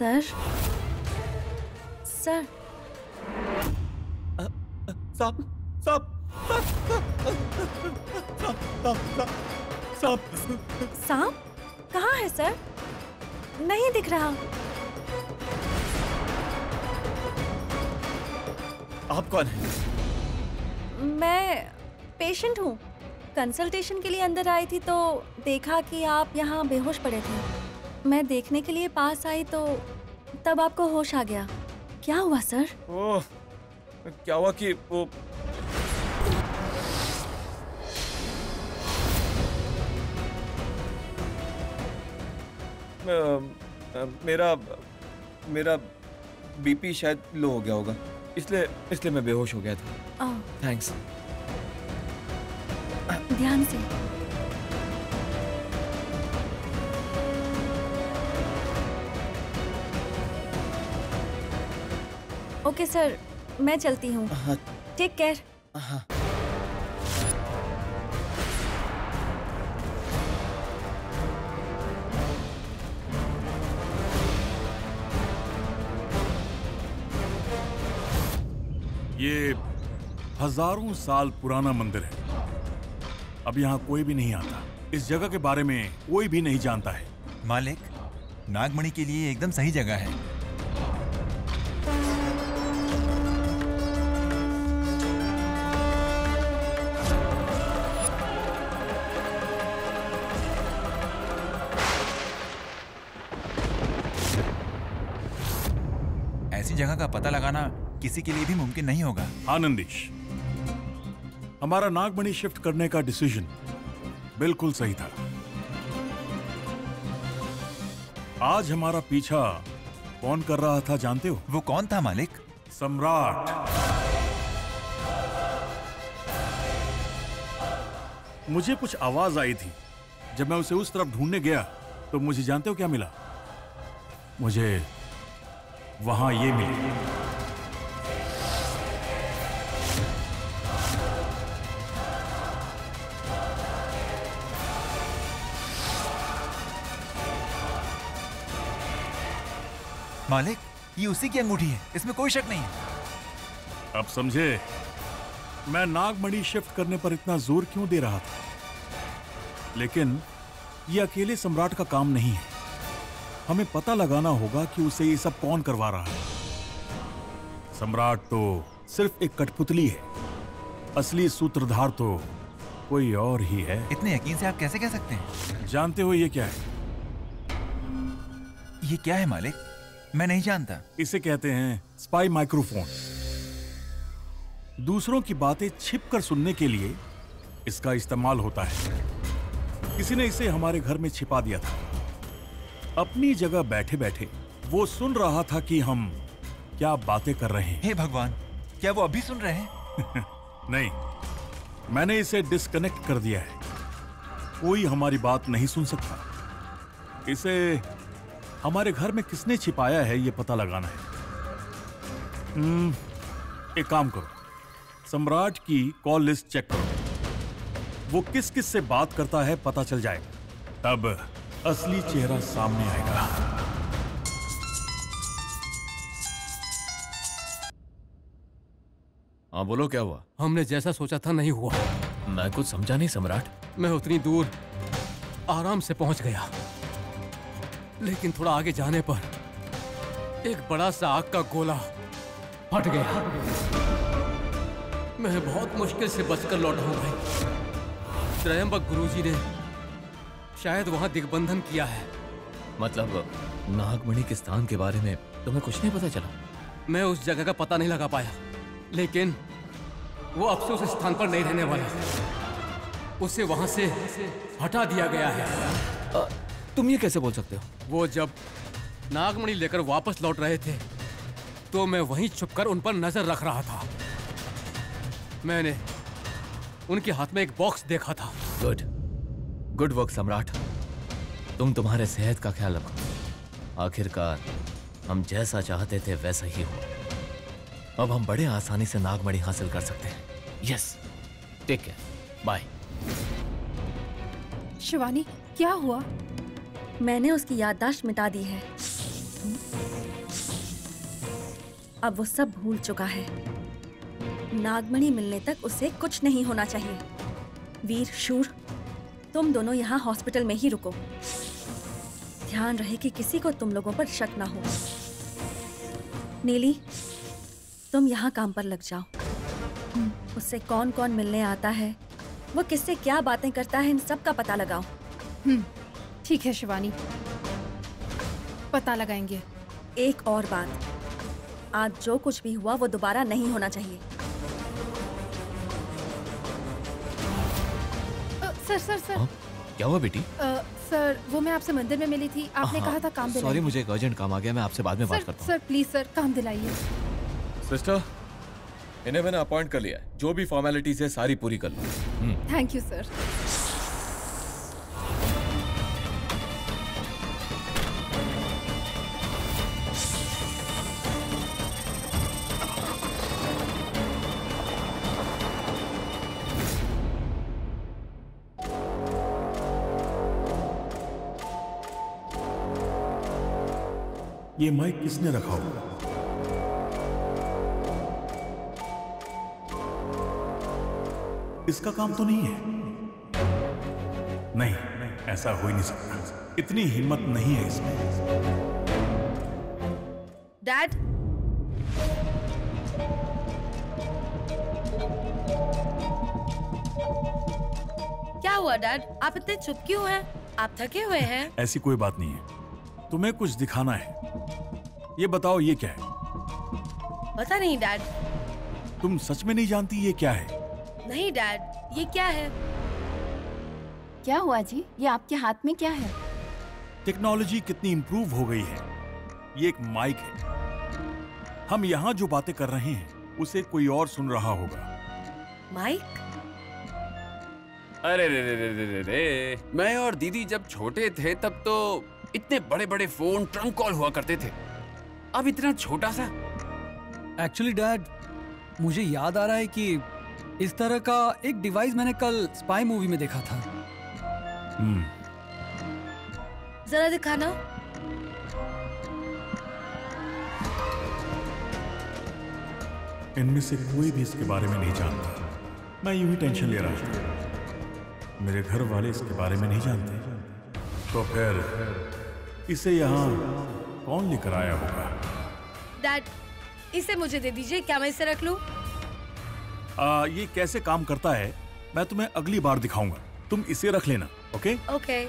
Sir sir साहब साहब साहब सांप कहाँ है सर? नहीं दिख रहा। आप कौन हैं? मैं पेशेंट हूँ। कंसल्टेशन के लिए अंदर आई थी तो देखा कि आप यहाँ बेहोश पड़े थे। मैं देखने के लिए पास आई तो तब आपको होश आ गया। क्या हुआ सर? ओह, क्या हुआ कि वो मेरा बीपी शायद लो हो गया होगा, इसलिए मैं बेहोश हो गया था। थैंक्स। ध्यान से। ओके सर, मैं चलती हूँ। Take care. ये हजारों साल पुराना मंदिर है। अब यहाँ कोई भी नहीं आता। इस जगह के बारे में कोई भी नहीं जानता है। मालिक, नागमणि के लिए एकदम सही जगह है। ऐसी जगह का पता लगाना किसी के लिए भी मुमकिन नहीं होगा। हाँ नंदीश, हमारा नागमणि शिफ्ट करने का डिसीजन बिल्कुल सही था। आज हमारा पीछा कौन कर रहा था जानते हो? वो कौन था मालिक? सम्राट। मुझे कुछ आवाज आई थी। जब मैं उसे उस तरफ ढूंढने गया तो मुझे जानते हो क्या मिला? मुझे वहां ये मिली। मालिक, ये उसी की अंगूठी है, इसमें कोई शक नहीं है। अब समझे मैं नागमणि शिफ्ट करने पर इतना जोर क्यों दे रहा था। लेकिन ये अकेले सम्राट का काम नहीं है। हमें पता लगाना होगा कि उसे ये सब कौन करवा रहा है। सम्राट तो सिर्फ एक कठपुतली है, असली सूत्रधार तो कोई और ही है। इतने यकीन से आप कैसे कह सकते हैं? जानते हो ये क्या है? ये क्या है मालिक? मैं नहीं जानता। इसे कहते हैं स्पाई माइक्रोफोन। दूसरों की बातें छिपकर सुनने के लिए इसका इस्तेमाल होता है। किसी ने इसे हमारे घर में छिपा दिया था। अपनी जगह बैठे बैठे वो सुन रहा था कि हम क्या बातें कर रहे हैं। हे भगवान, क्या वो अभी सुन रहे हैं? नहीं, मैंने इसे डिस्कनेक्ट कर दिया है। कोई हमारी बात नहीं सुन सकता। इसे हमारे घर में किसने छिपाया है ये पता लगाना है। एक काम करो, सम्राट की कॉल लिस्ट चेक करो। वो किस किस से बात करता है पता चल जाएगा, तब असली चेहरा सामने आएगा। हाँ बोलो, क्या हुआ? हमने जैसा सोचा था नहीं हुआ। मैं कुछ समझा नहीं सम्राट। मैं उतनी दूर आराम से पहुंच गया, लेकिन थोड़ा आगे जाने पर एक बड़ा सा आग का गोला फट गया। मैं बहुत मुश्किल से बचकर लौटा हूं भाई। त्रयंबक गुरुजी ने शायद वहां दिग्बंधन किया है। मतलब नागमणि के स्थान के बारे में तुम्हें कुछ नहीं पता चला? मैं उस जगह का पता नहीं लगा पाया, लेकिन वो अब से उस स्थान पर नहीं रहने वाला। उसे वहां से हटा दिया गया है। तुम ये कैसे बोल सकते हो? वो जब नागमणि लेकर वापस लौट रहे थे तो मैं वहीं छुपकर उन पर नजर रख रहा था। मैंने उनके हाथ में एक बॉक्स देखा था। गुड वर्क सम्राट। तुम्हारे सेहत का ख्याल रखो। आखिरकार हम जैसा चाहते थे वैसा ही हुआ। अब हम बड़े आसानी से नागमणि हासिल कर सकते हैं। Yes, take care, bye. Shivani, क्या हुआ? मैंने उसकी याददाश्त मिटा दी है। अब वो सब भूल चुका है। नागमणि मिलने तक उसे कुछ नहीं होना चाहिए। वीर, शूर, तुम दोनों यहाँ हॉस्पिटल में ही रुको। ध्यान रहे कि किसी को तुम लोगों पर शक ना हो। नीली, तुम यहाँ काम पर लग जाओ। उससे कौन कौन मिलने आता है, वो किससे क्या बातें करता है, इन सब का पता लगाओ। ठीक है शिवानी, पता लगाएंगे। एक और बात, आज जो कुछ भी हुआ वो दोबारा नहीं होना चाहिए। सर क्या हुआ बेटी? सर, वो मैं आपसे मंदिर में मिली थी, आपने कहा था काम दिलाइए। सॉरी, मुझे एक अर्जेंट काम आ गया, मैं आपसे बाद में बात करता हूँ। सर प्लीज सर, काम दिलाइए। सिस्टर, इन्हें मैंने अपॉइंट कर लिया है, जो भी फॉर्मेलिटीज है सारी पूरी कर लो। Thank you sir. ये माइक किसने रखा होगा? इसका काम तो नहीं है। नहीं, ऐसा हो ही नहीं सकता। इतनी हिम्मत नहीं है इसमें। डैड, क्या हुआ डैड? आप इतने चुप क्यों हैं? आप थके हुए हैं? ऐसी कोई बात नहीं है। तुम्हें कुछ दिखाना है। ये बताओ, ये क्या है? पता नहीं डैड। तुम सच में नहीं जानती ये क्या है? नहीं डैड, ये क्या है? क्या हुआ जी? ये आपके हाथ में क्या है? टेक्नोलॉजी कितनी इंप्रूव हो गई है। ये एक माइक है। हम यहाँ जो बातें कर रहे हैं उसे कोई और सुन रहा होगा। माइक? अरे रे रे रे रे रे रे, मैं और दीदी जब छोटे थे तब तो इतने बड़े बड़े फोन ट्रंक कॉल हुआ करते थे, अब इतना छोटा सा। एक्चुअली डैड, मुझे याद आ रहा है कि इस तरह का एक डिवाइस मैंने कल स्पाई मूवी में देखा था। जरा दिखाना। इनमें से कोई भी इसके बारे में नहीं जानता। मैं यूं ही टेंशन ले रहा था। मेरे घर वाले इसके बारे में नहीं जानते, तो फिर इसे यहाँ कौन लेकर आया होगा? डैड, इसे मुझे दे दीजिए। क्या मैं इसे रख लूं? ये कैसे काम करता है मैं तुम्हें अगली बार दिखाऊंगा। तुम इसे रख लेना, ओके? ओके।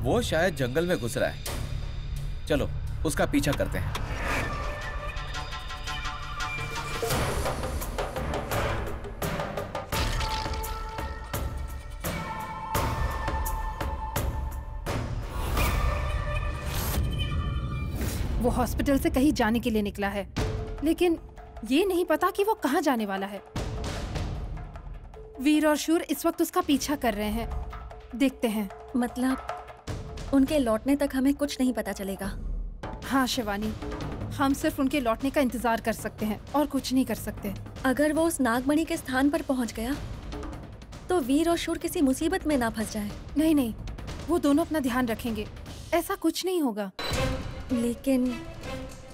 वो शायद जंगल में घुस रहा है। चलो उसका पीछा करते हैं। वो हॉस्पिटल से कहीं जाने के लिए निकला है, लेकिन ये नहीं पता कि वो कहाँ जाने वाला है। वीर और शूर इस वक्त उसका पीछा कर रहे हैं। देखते हैं। मतलब उनके लौटने तक हमें कुछ नहीं पता चलेगा। हाँ शिवानी, हम सिर्फ उनके लौटने का इंतजार कर सकते हैं और कुछ नहीं कर सकते। अगर वो उस नागमणि के स्थान पर पहुंच गया तो वीर और शूर किसी मुसीबत में ना फंस जाए। नहीं नहीं, वो दोनों अपना ध्यान रखेंगे, ऐसा कुछ नहीं होगा। लेकिन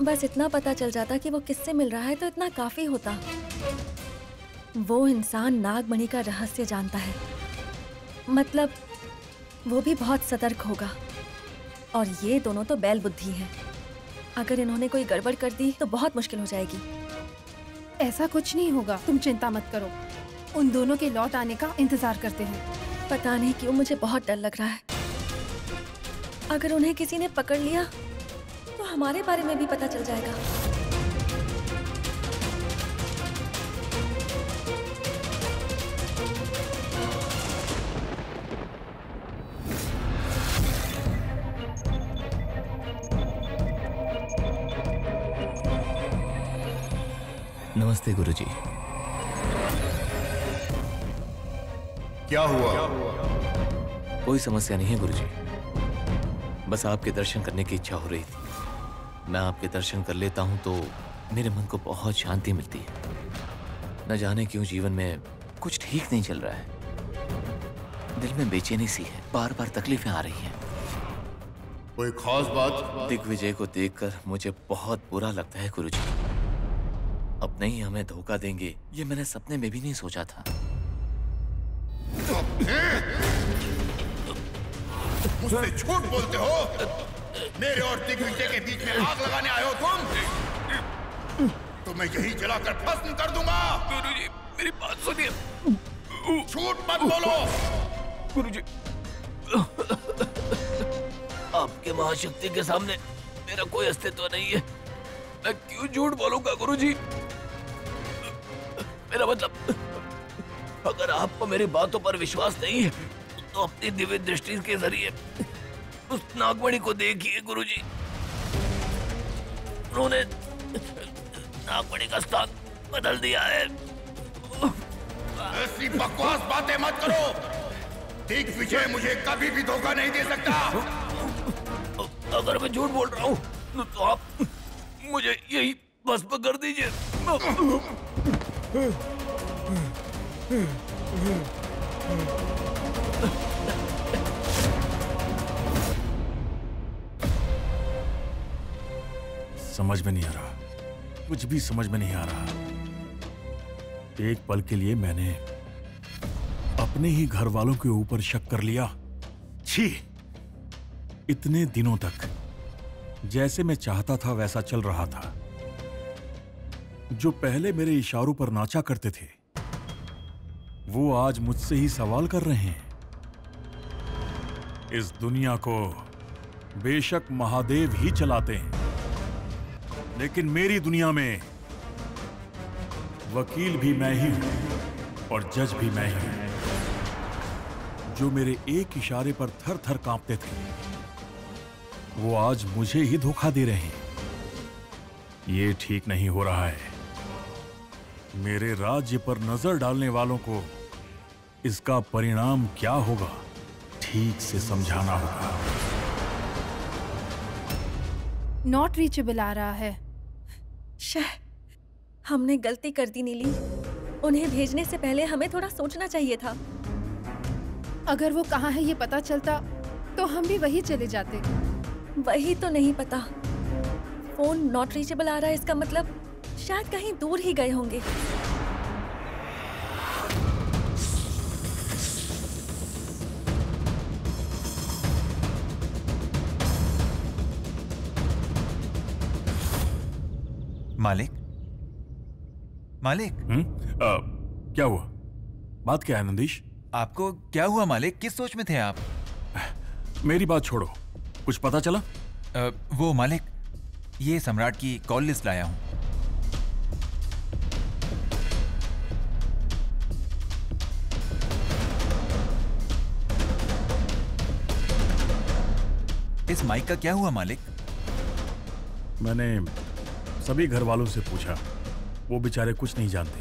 बस इतना पता चल जाता कि वो किससे मिल रहा है तो इतना काफी होता। वो इंसान नागमणि का रहस्य जानता है, मतलब वो भी बहुत सतर्क होगा। और ये दोनों तो बैल बुद्धि है। अगर इन्होंने कोई गड़बड़ कर दी तो बहुत मुश्किल हो जाएगी। ऐसा कुछ नहीं होगा, तुम चिंता मत करो। उन दोनों के लौट आने का इंतजार करते हैं। पता नहीं क्यों मुझे बहुत डर लग रहा है। अगर उन्हें किसी ने पकड़ लिया तो हमारे बारे में भी पता चल जाएगा। नमस्ते गुरुजी। क्या हुआ? कोई समस्या नहीं है गुरुजी, बस आपके दर्शन करने की इच्छा हो रही थी। मैं आपके दर्शन कर लेता हूँ तो मेरे मन को बहुत शांति मिलती है। न जाने क्यों जीवन में कुछ ठीक नहीं चल रहा है, दिल में बेचैनी सी है, बार बार तकलीफें आ रही हैं। कोई खास बात? दिग्विजय को देखकर मुझे बहुत बुरा लगता है गुरुजी। अब नहीं हमें धोखा देंगे, ये मैंने सपने में भी नहीं सोचा था। मुझसे झूठ बोलते हो? मेरे और दिग्विजय के बीच में आग लगाने आए हो तुम? तुम्हें यही जलाकर भस्म कर दूंगा। गुरुजी मेरी बात सुनिए। झूठ मत बोलो। गुरुजी आपके महाशक्ति के सामने मेरा कोई अस्तित्व नहीं है, मैं क्यों झूठ बोलूंगा गुरुजी? मेरा मतलब, अगर आपको मेरी बातों पर विश्वास नहीं है तो अपनी दिव्य दृष्टि के जरिए उस नागमणि को देखिए गुरुजी। उन्होंने नागमणि का स्थान बदल दिया है। ऐसी बकवास बातें मत करो। दिग्विजय मुझे कभी भी धोखा नहीं दे सकता। अगर मैं झूठ बोल रहा हूँ तो आप मुझे यही भस्म कर दीजिए। समझ में नहीं आ रहा, कुछ भी समझ में नहीं आ रहा। एक पल के लिए मैंने अपने ही घर वालों के ऊपर शक कर लिया। छी! इतने दिनों तक जैसे मैं चाहता था वैसा चल रहा था। जो पहले मेरे इशारों पर नाचा करते थे वो आज मुझसे ही सवाल कर रहे हैं। इस दुनिया को बेशक महादेव ही चलाते हैं, लेकिन मेरी दुनिया में वकील भी मैं ही हूं और जज भी मैं ही हूं। जो मेरे एक इशारे पर थर थर कांपते थे वो आज मुझे ही धोखा दे रहे हैं। ये ठीक नहीं हो रहा है। मेरे राज्य पर नजर डालने वालों को इसका परिणाम क्या होगा ठीक से समझाना होगा। नॉट रीचेबल आ रहा है। हमने गलती कर दी नीली। उन्हें भेजने से पहले हमें थोड़ा सोचना चाहिए था। अगर वो कहाँ है ये पता चलता तो हम भी वही चले जाते। वही तो नहीं पता। फोन नॉट रीचेबल आ रहा है, इसका मतलब शायद कहीं दूर ही गए होंगे। मालिक, मालिक। क्या हुआ? बात क्या है नंदीश? आपको क्या हुआ मालिक? किस सोच में थे आप? मेरी बात छोड़ो, कुछ पता चला? वो मालिक, ये सम्राट की कॉल लिस्ट लाया हूं। इस माइक का क्या हुआ मालिक? मैंने सभी घर वालों से पूछा, वो बेचारे कुछ नहीं जानते।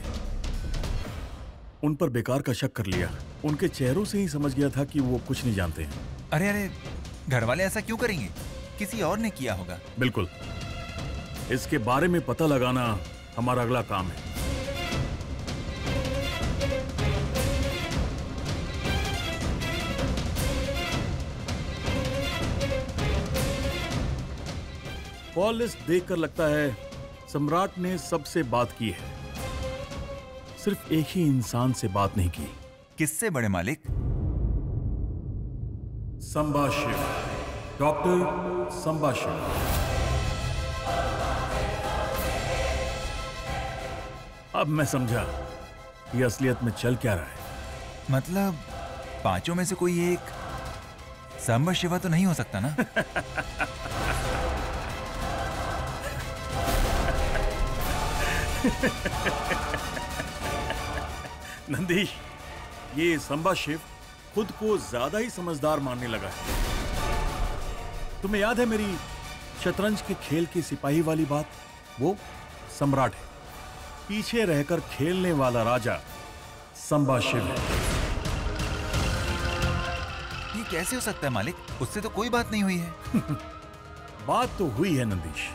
उन पर बेकार का शक कर लिया। उनके चेहरों से ही समझ गया था कि वो कुछ नहीं जानते हैं। अरे अरे, घर वाले ऐसा क्यों करेंगे? किसी और ने किया होगा। बिल्कुल, इसके बारे में पता लगाना हमारा अगला काम है। कॉल लिस्ट देखकर लगता है सम्राट ने सबसे बात की है, सिर्फ एक ही इंसान से बात नहीं की। किससे बड़े मालिक? संभाशिव, डॉक्टर संभाशिव। अब मैं समझा कि असलियत में चल क्या रहा है। मतलब पांचों में से कोई एक संभाशिवा तो नहीं हो सकता ना? नंदीश, ये संभाशिव खुद को ज्यादा ही समझदार मानने लगा है। तुम्हें याद है मेरी शतरंज के खेल की सिपाही वाली बात? वो सम्राट है। पीछे रहकर खेलने वाला राजा संबा शिव है। ये कैसे हो सकता है मालिक? उससे तो कोई बात नहीं हुई है। बात तो हुई है नंदीश,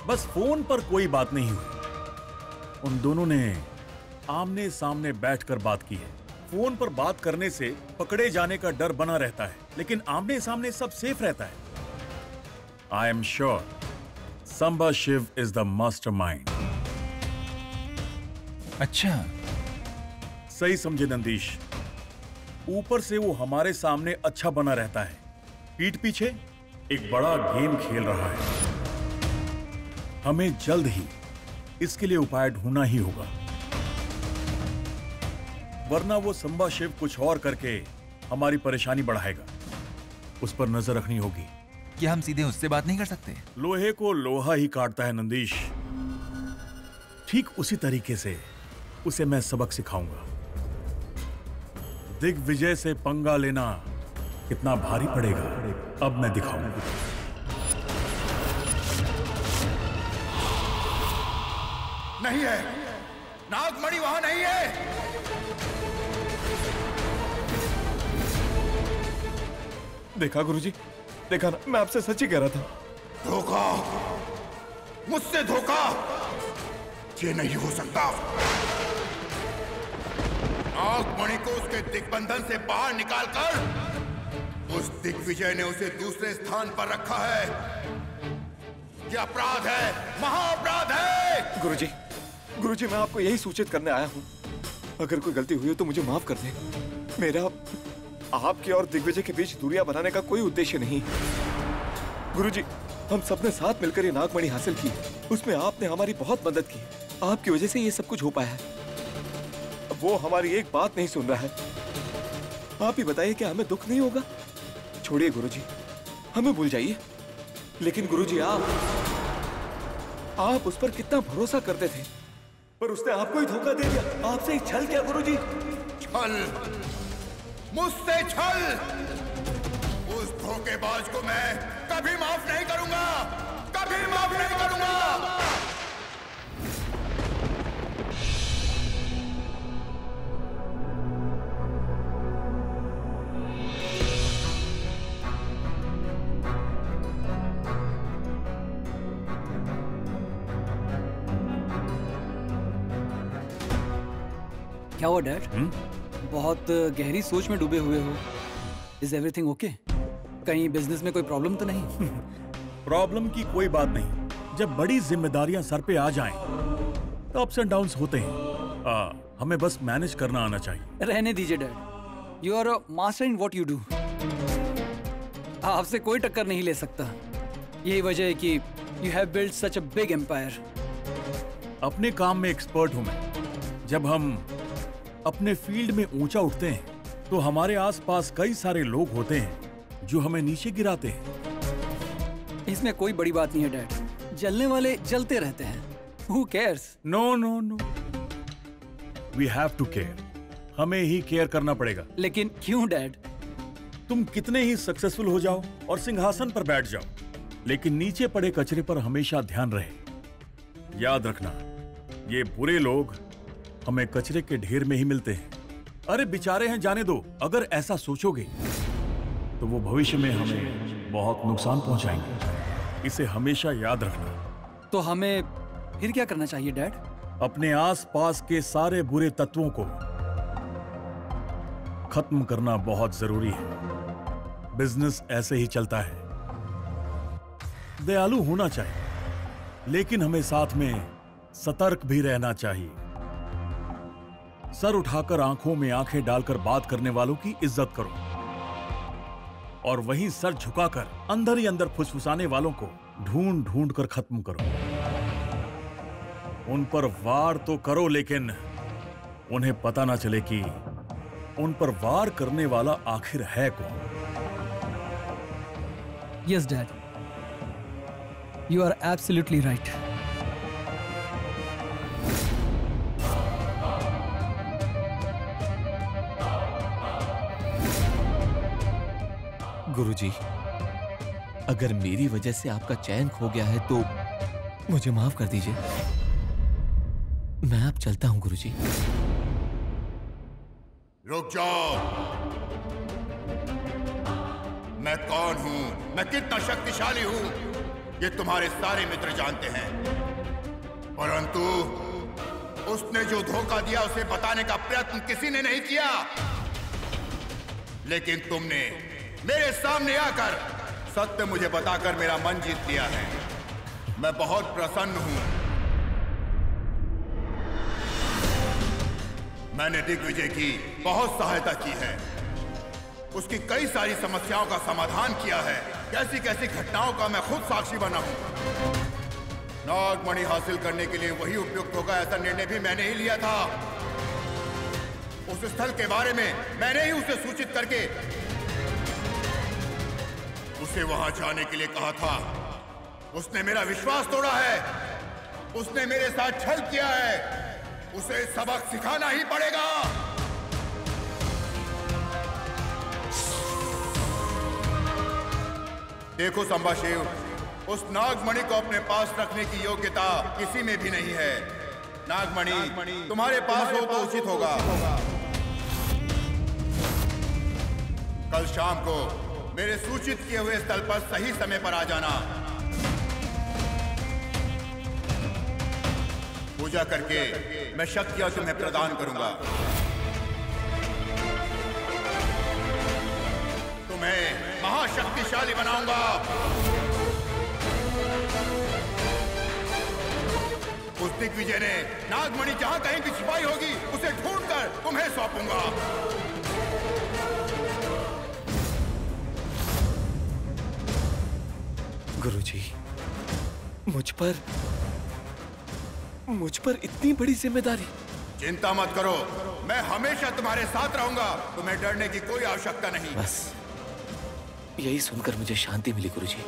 बस फोन पर कोई बात नहीं हुई। उन दोनों ने आमने सामने बैठकर बात की है। फोन पर बात करने से पकड़े जाने का डर बना रहता है, लेकिन आमने सामने सब सेफ रहता है। I am sure Samba Shiv is the mastermind. अच्छा, सही समझे नंदीश। ऊपर से वो हमारे सामने अच्छा बना रहता है, पीठ पीछे एक बड़ा गेम खेल रहा है। हमें जल्द ही इसके लिए उपाय ढूंढना ही होगा, वरना वो संबा शिव कुछ और करके हमारी परेशानी बढ़ाएगा। उस पर नजर रखनी होगी। क्या हम सीधे उससे बात नहीं कर सकते? लोहे को लोहा ही काटता है नंदीश। ठीक उसी तरीके से उसे मैं सबक सिखाऊंगा। दिग्विजय से पंगा लेना कितना भारी पड़ेगा, अब मैं दिखाऊंगा। नहीं है, नागमणि वहां नहीं है। देखा गुरुजी, देखा ना, मैं आपसे सच ही कह रहा था। धोखा, मुझसे धोखा, ये नहीं हो सकता। नागमणि को उसके दिग्बंधन से बाहर निकालकर उस दिग्विजय ने उसे दूसरे स्थान पर रखा है। ये अपराध है, महाअपराध है। गुरुजी, गुरुजी, मैं आपको यही सूचित करने आया हूँ। अगर कोई गलती हुई हो तो मुझे माफ कर दे। मेरा आपके और दिग्विजय के बीच दूरियां बनाने का कोई उद्देश्य नहीं। गुरुजी, हम सबने साथ मिलकर ये नागमणि हासिल की, उसमें आपने हमारी बहुत मदद की। आपकी वजह से ये सब कुछ हो पाया है। वो हमारी एक बात नहीं सुन रहा है। आप ही बताइए, क्या हमें दुख नहीं होगा? छोड़िए गुरुजी, हमें भूल जाइए। लेकिन गुरुजी, आप उस पर कितना भरोसा करते थे, पर उसने आपको ही धोखा दे दिया। आपसे ही छल किया गुरुजी। छल, मुझसे छल। उस धोखेबाज को मैं कभी माफ नहीं करूंगा, कभी माफ नहीं करूंगा। क्या हुआ डैड? बहुत गहरी सोच में डूबे हुए हो। Is everything okay? कहीं बिजनेस में कोई प्रॉब्लम तो नहीं? प्रॉब्लम की कोई बात नहीं। जब बड़ी जिम्मेदारियां सर पे आ जाएं, तो अप्स एंड डाउन्स होते हैं। हमें बस मैनेज करना आना चाहिए। रहने दीजिए dad, you are a master in what you do. आपसे कोई टक्कर नहीं ले सकता। यही वजह है कि you have built such a big empire. अपने काम में एक्सपर्ट हूं मैं। जब हम अपने फील्ड में ऊंचा उठते हैं तो हमारे आसपास कई सारे लोग होते हैं जो हमें नीचे गिराते हैं। इसमें कोई बड़ी बात नहीं है डैड। जलने वाले जलते रहते हैं। Who cares? No no no, we have to care. हमें ही केयर करना पड़ेगा। लेकिन क्यों डैड? तुम कितने ही सक्सेसफुल हो जाओ और सिंहासन पर बैठ जाओ, लेकिन नीचे पड़े कचरे पर हमेशा ध्यान रहे। याद रखना, ये बुरे लोग हमें कचरे के ढेर में ही मिलते हैं। अरे बेचारे हैं, जाने दो। अगर ऐसा सोचोगे तो वो भविष्य में हमें बहुत नुकसान पहुंचाएंगे। इसे हमेशा याद रखना। तो हमें फिर क्या करना चाहिए डैड? अपने आसपास के सारे बुरे तत्वों को खत्म करना बहुत जरूरी है। बिजनेस ऐसे ही चलता है। दयालु होना चाहिए, लेकिन हमें साथ में सतर्क भी रहना चाहिए। सर उठाकर आंखों में आंखें डालकर बात करने वालों की इज्जत करो, और वहीं सर झुकाकर अंदर ही अंदर फुसफुसाने वालों को ढूंढ ढूंढ कर खत्म करो। उन पर वार तो करो, लेकिन उन्हें पता ना चले कि उन पर वार करने वाला आखिर है कौन। Yes dad, you are absolutely right. Guruji, अगर मेरी वजह से आपका चैन खो गया है तो मुझे माफ कर दीजिए। मैं अब चलता हूँ गुरुजी। रुक जाओ। मैं कौन हूं, मैं कितना शक्तिशाली हूं, ये तुम्हारे सारे मित्र जानते हैं। परंतु उसने जो धोखा दिया उसे बताने का प्रयत्न किसी ने नहीं किया। लेकिन तुमने मेरे सामने आकर सत्य मुझे बताकर मेरा मन जीत लिया है। मैं बहुत प्रसन्न हूं। मैंने दिग्विजय की बहुत सहायता की है, उसकी कई सारी समस्याओं का समाधान किया है। कैसी कैसी घटनाओं का मैं खुद साक्षी बना हूं। नागमणि हासिल करने के लिए वही उपयुक्त होगा, ऐसा निर्णय भी मैंने ही लिया था। उस स्थल के बारे में मैंने ही उसे सूचित करके उसे वहां जाने के लिए कहा था। उसने मेरा विश्वास तोड़ा है, उसने मेरे साथ छल किया है। उसे सबक सिखाना ही पड़ेगा। देखो संभाशिव, उस नागमणि को अपने पास रखने की योग्यता किसी में भी नहीं है। नागमणि तुम्हारे पास हो तो उचित होगा। कल शाम को मेरे सूचित किए हुए स्थल पर सही समय पर आ जाना। पूजा करके मैं शक्तियां तुम्हें प्रदान करूंगा। तुम्हें महाशक्तिशाली बनाऊंगा। उस दिग्विजय ने नागमणि जहां कहीं भी छिपाई होगी उसे ढूंढकर तुम्हें सौंपूंगा। गुरुजी, मुझ पर इतनी बड़ी जिम्मेदारी। चिंता मत करो, मैं हमेशा तुम्हारे साथ रहूंगा। तुम्हें डरने की कोई आवश्यकता नहीं। बस यही सुनकर मुझे शांति मिली गुरुजी।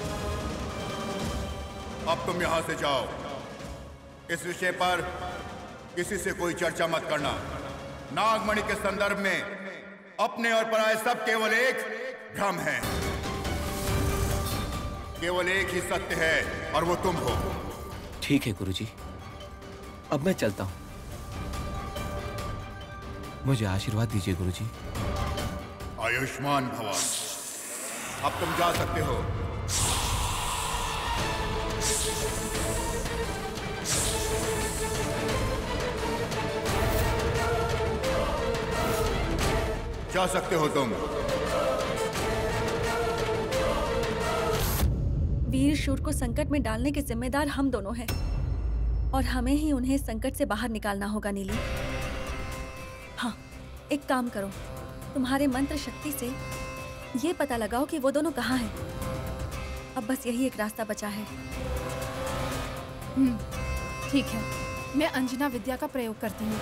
अब तुम यहां से जाओ। इस विषय पर किसी से कोई चर्चा मत करना। नागमणि के संदर्भ में अपने और पराये सब केवल एक भ्रम है। केवल एक ही सत्य है और वो तुम हो। ठीक है गुरुजी, अब मैं चलता हूं। मुझे आशीर्वाद दीजिए गुरुजी। आयुष्मान भव। अब तुम जा सकते हो। जा सकते हो तुम। वीर शूर को संकट में डालने के जिम्मेदार हम दोनों हैं और हमें ही उन्हें संकट से बाहर निकालना होगा नीली। हाँ, एक काम करो, तुम्हारे मंत्र शक्ति से ये पता लगाओ कि वो दोनों कहाँ हैं। अब बस यही एक रास्ता बचा है। ठीक है, मैं अंजना विद्या का प्रयोग करती हूँ।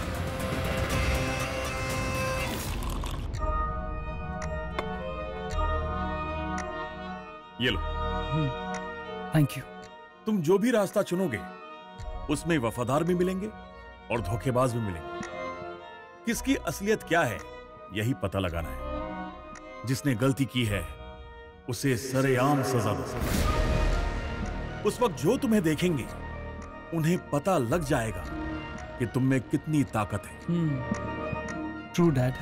ये लो। Thank you. तुम जो भी रास्ता चुनोगे उसमें वफादार भी मिलेंगे और धोखेबाज भी मिलेंगे। किसकी असलियत क्या है यही पता लगाना है। जिसने गलती की है उसे सरेआम सजा दो। उस वक्त जो तुम्हें देखेंगे उन्हें पता लग जाएगा कि तुम में कितनी ताकत है। True dad.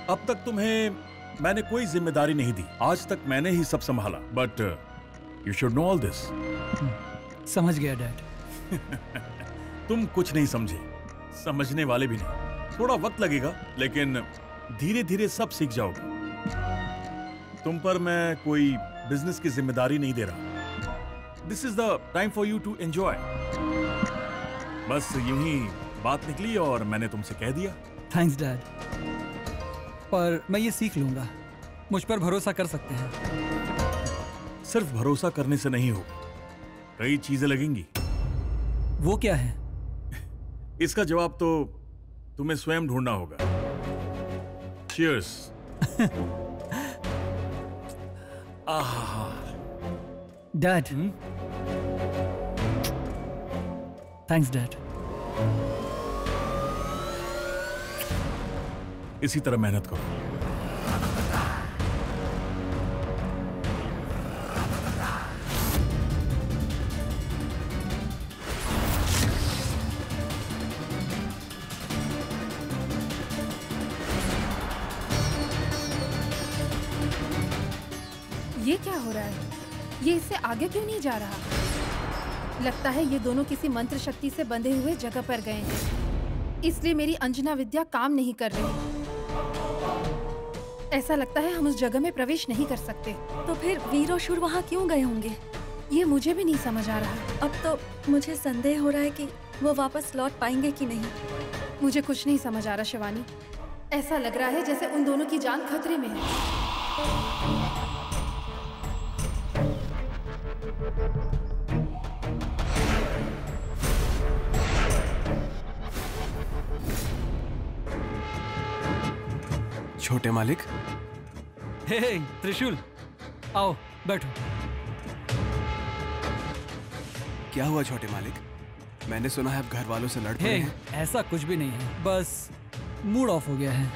अब तक तुम्हें मैंने कोई जिम्मेदारी नहीं दी। आज तक मैंने ही सब संभाला। But you should know all this. समझ गया डैड। तुम कुछ नहीं समझे, समझने वाले भी नहीं। थोड़ा वक्त लगेगा लेकिन धीरे धीरे सब सीख जाओगे। तुम पर मैं कोई बिजनेस की जिम्मेदारी नहीं दे रहा। This is the time for you to enjoy. बस यूं ही बात निकली और मैंने तुमसे कह दिया। थैंक्स डैड, पर मैं ये सीख लूंगा। मुझ पर भरोसा कर सकते हैं। सिर्फ भरोसा करने से नहीं होगा, कई चीजें लगेंगी। वो क्या है? इसका जवाब तो तुम्हें स्वयं ढूंढना होगा। Cheers। डैड। Thanks dad. इसी तरह मेहनत करो। क्या हो रहा है? ये इससे आगे क्यों नहीं जा रहा? लगता है ये दोनों किसी मंत्र शक्ति से बंधे हुए जगह पर गए हैं, इसलिए मेरी अंजना विद्या काम नहीं कर रही। ऐसा लगता है हम उस जगह में प्रवेश नहीं कर सकते। तो फिर वीर और शूर वहाँ क्यों गए होंगे? ये मुझे भी नहीं समझ आ रहा। अब तो मुझे संदेह हो रहा है कि वो वापस लौट पाएंगे कि नहीं। मुझे कुछ नहीं समझ आ रहा शिवानी। ऐसा लग रहा है जैसे उन दोनों की जान खतरे में है। छोटे मालिक। हे त्रिशूल, आओ बैठो। क्या हुआ छोटे मालिक? मैंने सुना है आप घर वालों से लड़ पड़े हैं। ऐसा कुछ भी नहीं है, बस मूड ऑफ हो गया है।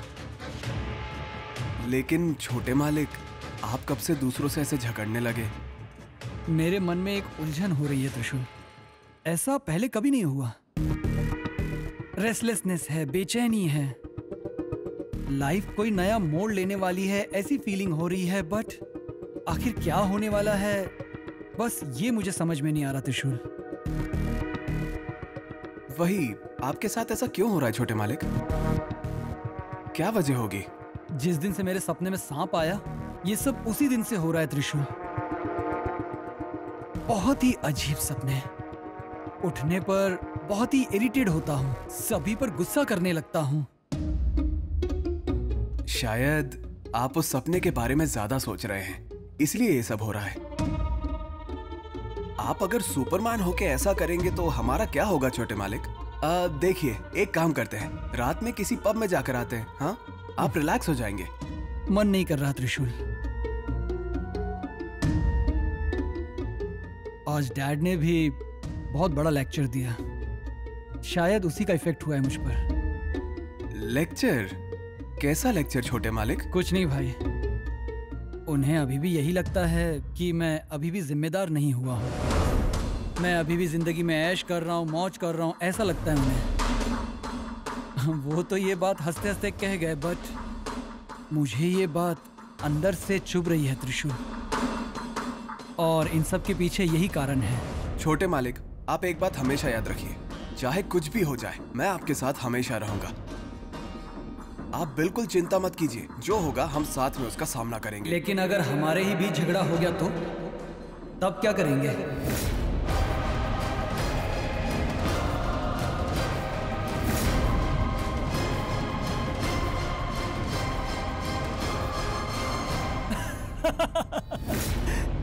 लेकिन छोटे मालिक, आप कब से दूसरों से ऐसे झगड़ने लगे? मेरे मन में एक उलझन हो रही है त्रिशूल। ऐसा पहले कभी नहीं हुआ। रेस्टलेसनेस है, बेचैनी है, लाइफ कोई नया मोड़ लेने वाली है ऐसी फीलिंग हो रही है। बट आखिर क्या होने वाला है, बस ये मुझे समझ में नहीं आ रहा त्रिशूल। वही, आपके साथ ऐसा क्यों हो रहा है छोटे मालिक? क्या वजह होगी? जिस दिन से मेरे सपने में सांप आया, ये सब उसी दिन से हो रहा है त्रिशूल। बहुत ही अजीब सपने। उठने पर बहुत ही इरिटेट होता हूँ, सभी पर गुस्सा करने लगता हूँ। शायद आप उस सपने के बारे में ज्यादा सोच रहे हैं, इसलिए ये सब हो रहा है। आप अगर सुपरमैन होके ऐसा करेंगे तो हमारा क्या होगा छोटे मालिक? देखिए, एक काम करते हैं, रात में किसी पब में जाकर आते हैं। हाँ, आप रिलैक्स हो जाएंगे। मन नहीं कर रहा त्रिशूल। आज डैड ने भी बहुत बड़ा लेक्चर दिया, शायद उसी का इफेक्ट हुआ है मुझ पर। लेक्चर? कैसा लेक्चर छोटे मालिक? कुछ नहीं भाई, उन्हें अभी भी यही लगता है कि मैं अभी भी जिम्मेदार नहीं हुआ हूँ। मैं अभी भी जिंदगी में ऐश कर रहा हूँ, मौज कर रहा हूँ, ऐसा लगता है उन्हें। वो तो ये बात हंसते हंसते कह गए, बट मुझे ये बात अंदर से चुभ रही है त्रिशूल। और इन सब के पीछे यही कारण है। छोटे मालिक, आप एक बात हमेशा याद रखिए, चाहे कुछ भी हो जाए, मैं आपके साथ हमेशा रहूंगा। आप बिल्कुल चिंता मत कीजिए, जो होगा हम साथ में उसका सामना करेंगे। लेकिन अगर हमारे ही बीच झगड़ा हो गया तो तब क्या करेंगे?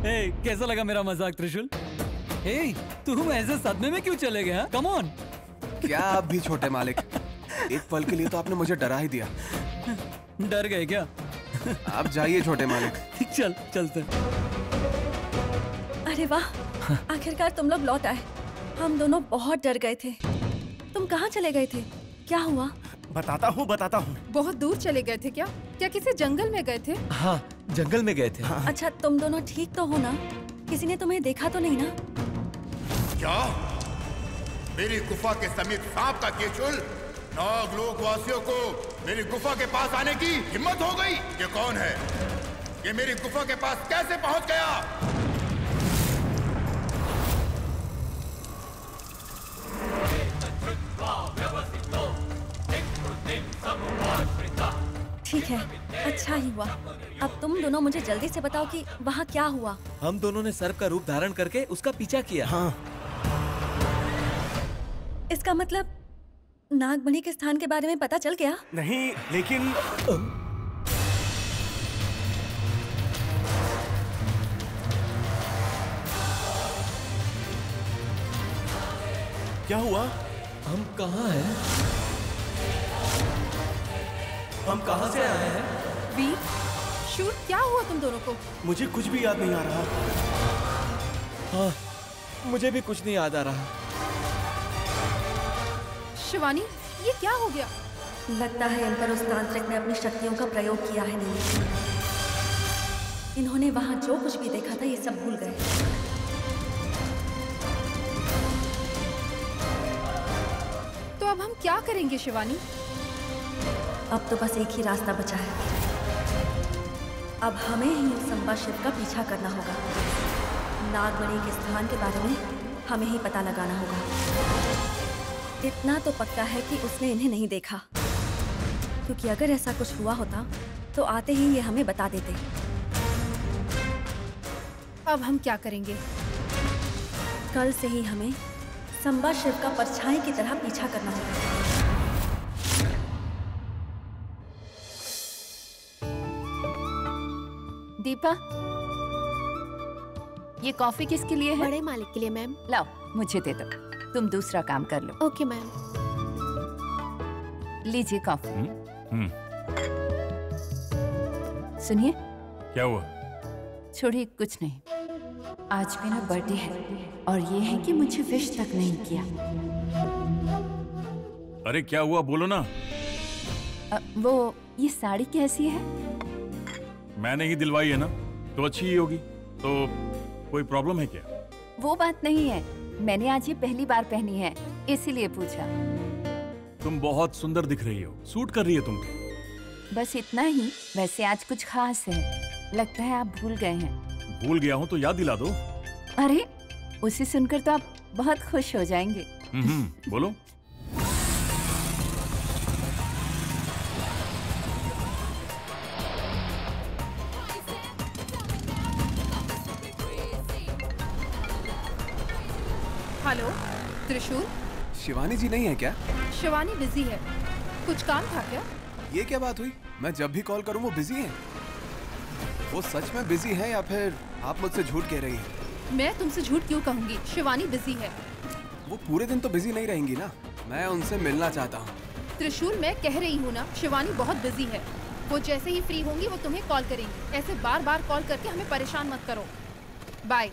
hey, कैसा लगा मेरा मजाक त्रिशूल? hey, तुम ऐसे सदमे में क्यों चले गए? Come on. क्या आप भी छोटे मालिक? एक पल के लिए तो आपने मुझे डरा ही दिया। डर गए क्या? आप जाइए छोटे मालिक। चल चलते। अरे वाह, आखिरकार तुम लोग लौट आए। हम दोनों बहुत डर गए थे। तुम कहाँ चले गए थे? क्या हुआ? बताता हूँ। बहुत दूर चले गए थे क्या? क्या किसी जंगल में गए थे? हाँ, जंगल में गए थे। हाँ। अच्छा, तुम दोनों ठीक तो हो ना? किसी ने तुम्हें देखा तो नहीं ना? क्या मेरी गुफा के समीप सांप का त्रिशूल? नाग लोक वासियों को मेरी गुफा के पास आने की हिम्मत हो गई? ये कौन है? ये मेरी गुफा के पास कैसे पहुंच गया? ठीक है, अच्छा ही हुआ। अब तुम दोनों मुझे जल्दी से बताओ कि वहाँ क्या हुआ। हम दोनों ने सर्प का रूप धारण करके उसका पीछा किया। हाँ। इसका मतलब नागमणि के स्थान के बारे में पता चल गया? नहीं, लेकिन क्या हुआ? हम कहाँ हैं? हम कहाँ से आए हैं? वीर, शूर, क्या हुआ तुम दोनों को? मुझे कुछ भी याद नहीं आ रहा। हाँ, मुझे भी कुछ नहीं याद आ रहा। शिवानी, ये क्या हो गया? लगता है इन पर उस तांत्रिक ने अपनी शक्तियों का प्रयोग किया है। नहीं, इन्होंने वहाँ जो कुछ भी देखा था ये सब भूल गए। तो अब हम क्या करेंगे शिवानी? अब तो बस एक ही रास्ता बचा है। अब हमें ही संबा शिव का पीछा करना होगा। नागमणि के स्थान के बारे में हमें ही पता लगाना होगा। इतना तो पक्का है कि उसने इन्हें नहीं देखा, क्योंकि अगर ऐसा कुछ हुआ होता तो आते ही ये हमें बता देते। अब हम क्या करेंगे? कल से ही हमें संबा शिव का परछाई की तरह पीछा करना होगा। दीपा, ये कॉफी किसके लिए है? बड़े मालिक के लिए मैम। लाओ मुझे दे दो, तुम दूसरा काम कर लो। Okay ma'am. लीजिए कॉफी। सुनिए। क्या हुआ? छोड़िए, कुछ नहीं। आज मेरा बर्थडे है और ये है कि मुझे विश तक नहीं किया। अरे क्या हुआ, बोलो ना। वो ये साड़ी कैसी है? मैंने ही दिलवाई है ना, तो अच्छी ही होगी। तो कोई प्रॉब्लम है क्या? वो बात नहीं है, मैंने आज ये पहली बार पहनी है, इसीलिए पूछा। तुम बहुत सुंदर दिख रही हो, सूट कर रही है तुमको। बस इतना ही। वैसे आज कुछ खास है, लगता है आप भूल गए हैं। भूल गया हूँ तो याद दिला दो। अरे, उसे सुनकर तो आप बहुत खुश हो जाएंगे। बोलो। हेलो त्रिशूल। शिवानी जी नहीं है क्या? शिवानी बिजी है, कुछ काम था क्या? ये क्या बात हुई? मैं जब भी कॉल करूं वो बिजी हैं। वो सच में बिजी है या फिर आप मुझसे झूठ कह रही हैं? मैं तुमसे झूठ क्यों कहूंगी? शिवानी बिजी है। वो पूरे दिन तो बिजी नहीं रहेंगी ना, मैं उनसे मिलना चाहता हूँ। त्रिशूल, मैं कह रही हूँ ना, शिवानी बहुत बिजी है। वो जैसे ही फ्री होंगी वो तुम्हें कॉल करेंगी। ऐसे बार बार कॉल करके हमें परेशान मत करो। बाय।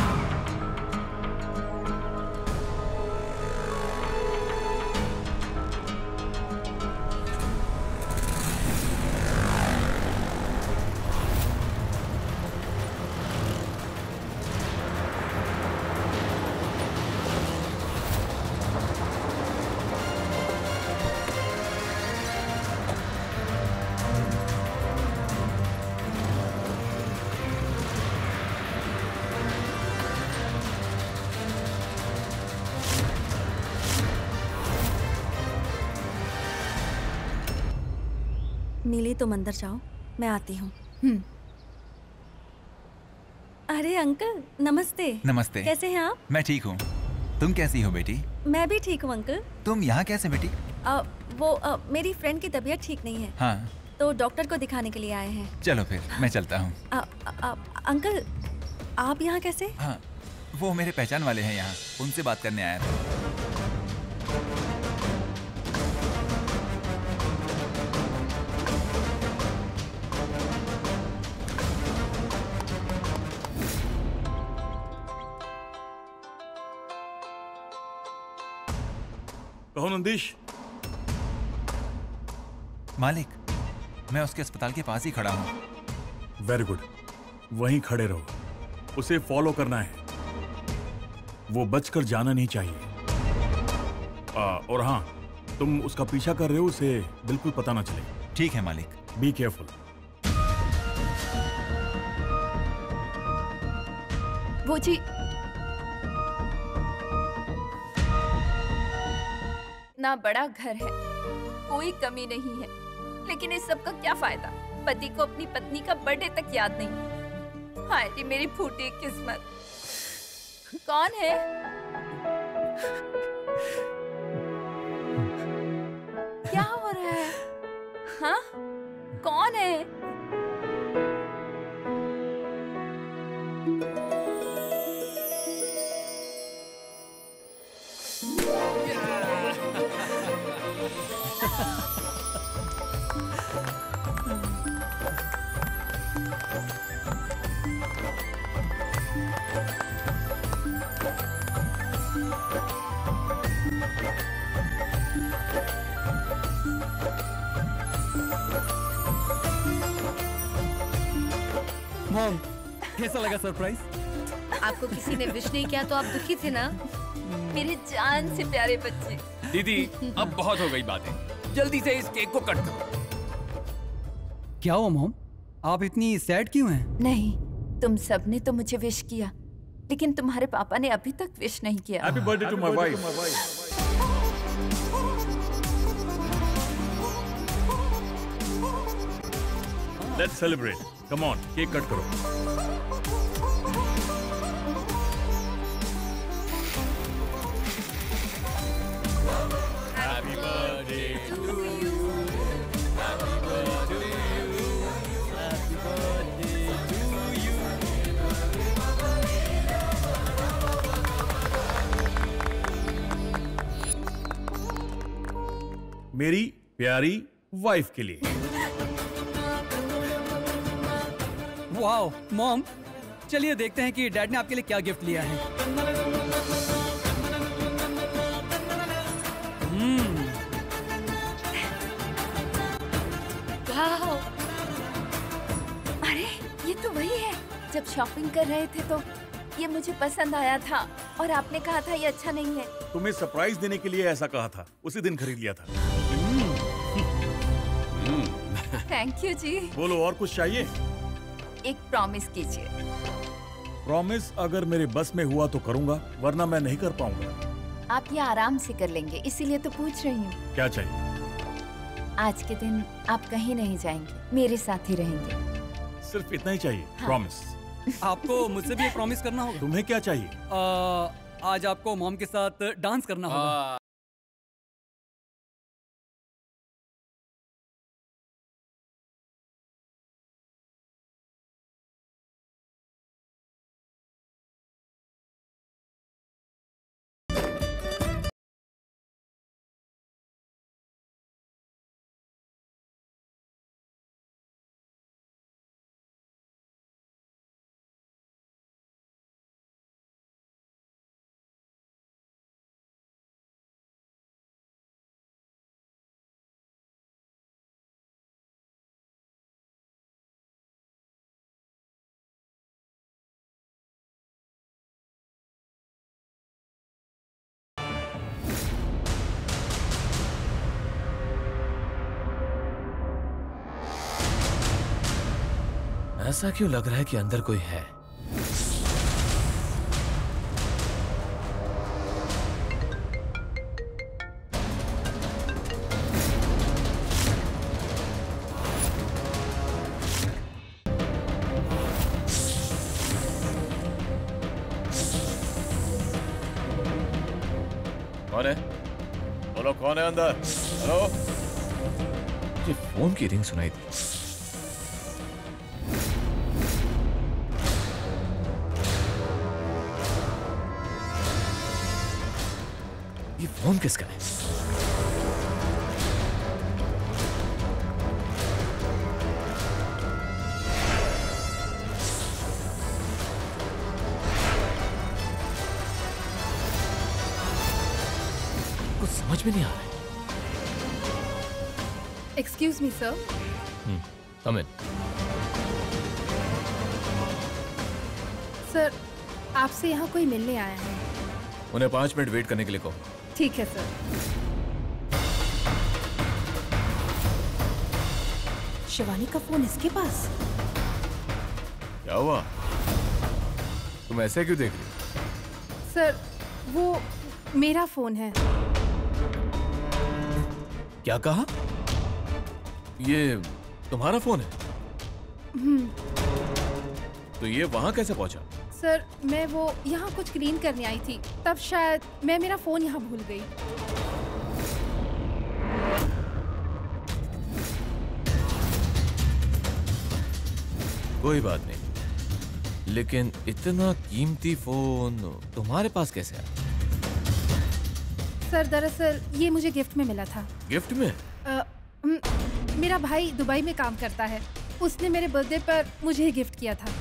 नीली, तुम अंदर जाओ, मैं आती हूँ। अरे अंकल, नमस्ते। नमस्ते। कैसे हैं आप? मैं ठीक हूँ, तुम कैसी हो बेटी? मैं भी ठीक हूँ अंकल। तुम यहाँ कैसे बेटी? मेरी फ्रेंड की तबीयत ठीक नहीं है। हाँ, तो डॉक्टर को दिखाने के लिए आए हैं। चलो फिर मैं चलता हूँ। अंकल, आप यहाँ कैसे? हाँ, वो मेरे पहचान वाले हैं यहाँ, उनसे बात करने आया था। कहो नंदीश। मालिक, मैं उसके अस्पताल के पास ही खड़ा हूँ। वेरी गुड, वहीं खड़े रहो, उसे फॉलो करना है, वो बचकर जाना नहीं चाहिए। और हाँ, तुम उसका पीछा कर रहे हो, उसे बिल्कुल पता ना चले। ठीक है मालिक। Be careful. वो जी, ना बड़ा घर है, कोई कमी नहीं है, लेकिन इस सब का क्या फायदा? पति को अपनी पत्नी का बर्थडे तक याद नहीं। हाय रे मेरी फूटी किस्मत। कौन है? क्या हो रहा है? हाँ, कौन है? मॉम, कैसा लगा सरप्राइज? आपको किसी ने विश नहीं किया तो आप दुखी थे ना? मेरे जान से प्यारे बच्चे। दीदी, अब बहुत हो गई बातें, जल्दी से इस केक को कट करो। क्या हुआ मॉम? आप इतनी सैड क्यों हैं? नहीं, तुम सबने तो मुझे विश किया, लेकिन तुम्हारे पापा ने अभी तक विश नहीं किया। Happy birthday to my wife. Let's celebrate. Come on, cake cut करो। Happy birthday to you, happy birthday to you, happy birthday to you. मेरी प्यारी वाइफ के लिए। वाओ मॉम, चलिए देखते हैं कि डैड ने आपके लिए क्या गिफ्ट लिया है। वाह! अरे ये तो वही है, जब शॉपिंग कर रहे थे तो ये मुझे पसंद आया था और आपने कहा था ये अच्छा नहीं है। तुम्हें सरप्राइज देने के लिए ऐसा कहा था, उसी दिन खरीद लिया था। थैंक यू जी। बोलो, और कुछ चाहिए? एक प्रॉमिस कीजिए। प्रॉमिस अगर मेरे बस में हुआ तो करूंगा, वरना मैं नहीं कर पाऊंगा। आप ये आराम से कर लेंगे, इसीलिए तो पूछ रही हूँ। क्या चाहिए? आज के दिन आप कहीं नहीं जाएंगे, मेरे साथ ही रहेंगे। सिर्फ इतना ही चाहिए? हाँ। प्रॉमिस। आपको मुझसे भी एक प्रॉमिस करना होगा। तुम्हें क्या चाहिए? आज आपको मॉम के साथ डांस करना होगा। ऐसा क्यों लग रहा है कि अंदर कोई है? कौन है? बोलो, कौन है अंदर? हेलो? ये फोन की रिंग सुनाई दी। ये फोन किसका है? कुछ समझ में नहीं आ रहा है। Excuse me sir. Come in. Sir, आपसे यहाँ कोई मिलने आया है। उन्हें 5 मिनट वेट करने के लिए कहो। ठीक है सर। शिवानी का फोन इसके पास? क्या हुआ? तुम ऐसे क्यों देख रही हो? सर, वो मेरा फोन है। क्या कहा? ये तुम्हारा फोन है? तो ये वहां कैसे पहुंचा? सर, मैं वो यहाँ कुछ क्लीन करने आई थी, तब शायद मैं मेरा फोन यहाँ भूल गई। कोई बात नहीं, लेकिन इतना कीमती फोन तुम्हारे पास कैसे आया? सर, दरअसल ये मुझे गिफ्ट में मिला था। गिफ्ट में? मेरा भाई दुबई में काम करता है, उसने मेरे बर्थडे पर मुझे गिफ्ट किया था।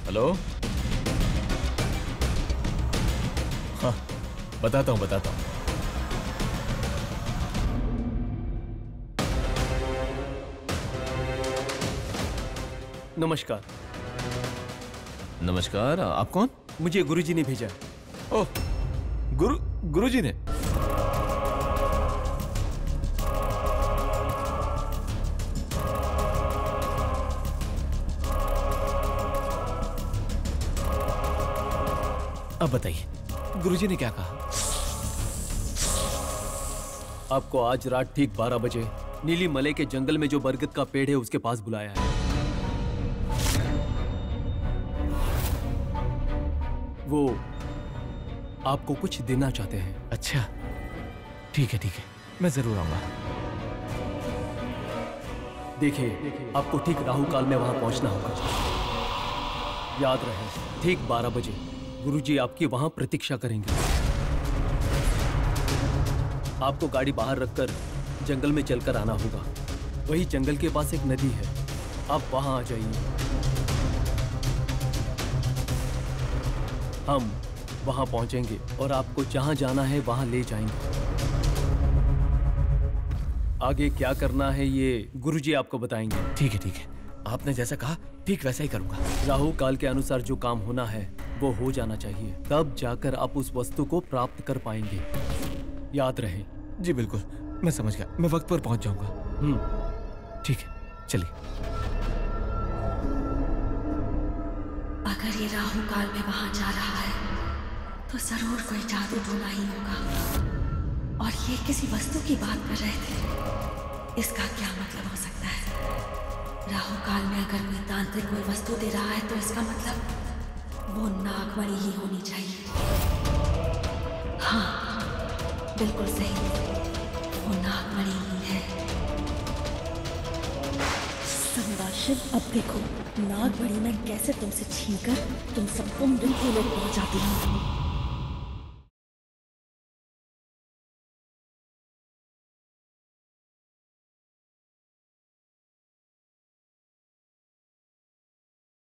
हेलो? हाँ, बताता हूँ। नमस्कार। नमस्कार, आप कौन? मुझे गुरुजी ने भेजा। ओह, गुरुजी ने? अब बताइए, गुरुजी ने क्या कहा? आपको आज रात ठीक 12 बजे नीली मलई के जंगल में जो बरगद का पेड़ है उसके पास बुलाया है। वो आपको कुछ देना चाहते हैं। अच्छा, ठीक है, मैं जरूर आऊंगा। देखिए, आपको ठीक राहु काल में वहां पहुंचना होगा। याद रहे, ठीक 12 बजे गुरुजी आपकी वहां प्रतीक्षा करेंगे। आपको गाड़ी बाहर रखकर जंगल में चलकर आना होगा। वही जंगल के पास एक नदी है, आप वहां आ जाइए। हम वहां पहुंचेंगे और आपको जहां जाना है वहां ले जाएंगे। आगे क्या करना है ये गुरुजी आपको बताएंगे। ठीक है, आपने जैसा कहा ठीक वैसा ही करूंगा। राहु काल के अनुसार जो काम होना है वो हो जाना चाहिए, तब जाकर आप उस वस्तु को प्राप्त कर पाएंगे। याद रहे। जी बिल्कुल, मैं समझ गया। मैं वक्त पर पहुंच जाऊंगा। ठीक है, चलिए। अगर ये राहु काल में वहां जा रहा है तो जरूर कोई जादू टोना ही होगा। और ये किसी वस्तु की बात कर रहे थे, इसका क्या मतलब हो सकता है? राहु काल में अगर कोई तांत्रिक कोई वस्तु दे रहा है तो इसका मतलब वो नागमणि ही होनी चाहिए। हाँ, बिल्कुल सही, वो नागमणि ही है। संभाषण, अब देखो नागमणि मैं कैसे तुमसे छीनकर तुम सबको मृत्यु लोक पहुंचाती हूँ।